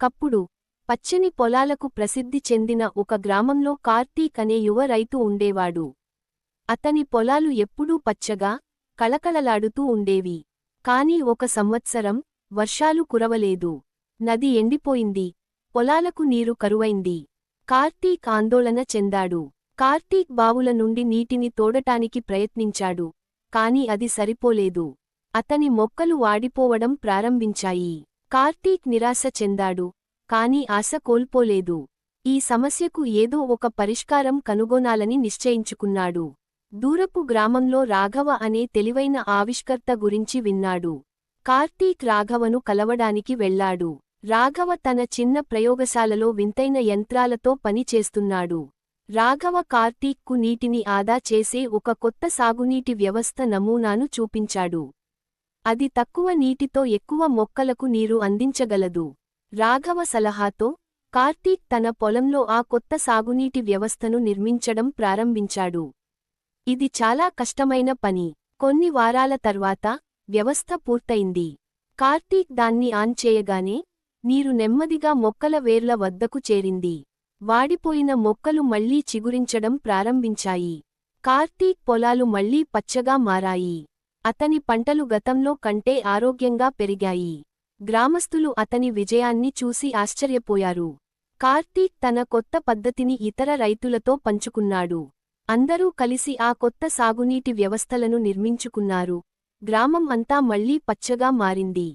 కప్పుడు పచ్చని పొలాలకు ప్రసిద్ధి చెందిన ఒక గ్రామంలో కార్తీక్ అనే యువ రైతు ఉండేవాడు. అతని పొలాలు ఎప్పుడూ పచ్చగా, కళకళలాడుతూ ఉండేవి. కాని ఒక సంవత్సరం వర్షాలు కురవలేదు. నది ఎండిపోయింది. పొలాలకు నీరు కరువైంది. కార్తీక్ ఆందోళన చెందాడు. కార్తీక్ బావుల నుండి నీటిని తోడటానికి ప్రయత్నించాడు. కాని అది సరిపోలేదు. అతని మొక్కలు వాడిపోవడం ప్రారంభించాయి. కార్తీక్ నిరాశ చెందాడు. కాని ఆశ కోల్పోలేదు. ఈ సమస్యకు ఏదో ఒక పరిష్కారం కనుగొనాలని నిశ్చయించుకున్నాడు. దూరపు గ్రామంలో రాఘవ అనే తెలివైన ఆవిష్కర్త గురించి విన్నాడు. కార్తీక్ రాఘవను కలవడానికి వెళ్లాడు. రాఘవ తన చిన్న ప్రయోగశాలలో వింతైన యంత్రాలతో పని చేస్తున్నాడు. రాఘవ కార్తీక్కు నీటిని ఆదా చేసే ఒక కొత్త సాగునీటి వ్యవస్థ నమూనాను చూపించాడు. అది తక్కువ నీటితో ఎక్కువ మొక్కలకు నీరు అందించగలదు. రాఘవ సలహాతో కార్తీక్ తన పొలంలో ఆ కొత్త సాగునీటి వ్యవస్థను నిర్మించడం ప్రారంభించాడు. ఇది చాలా కష్టమైన పని. కొన్ని వారాల తర్వాత వ్యవస్థ పూర్తయింది. కార్తీక్ దాన్ని ఆన్ చేయగానే నీరు నెమ్మదిగా మొక్కల వేర్ల వద్దకు చేరింది. వాడిపోయిన మొక్కలు మళ్లీ చిగురించడం ప్రారంభించాయి. కార్తీక్ పొలాలు మళ్లీ పచ్చగా మారాయి. అతని పంటలు గతంలో కంటే ఆరోగ్యంగా పెరిగాయి. గ్రామస్తులు అతని విజయాన్ని చూసి ఆశ్చర్యపోయారు. కార్తీక్ తన కొత్త పద్ధతిని ఇతర రైతులతో పంచుకున్నాడు. అందరూ కలిసి ఆ కొత్త సాగునీటి వ్యవస్థలను నిర్మించుకున్నారు. గ్రామం అంతా మళ్లీ పచ్చగా మారింది.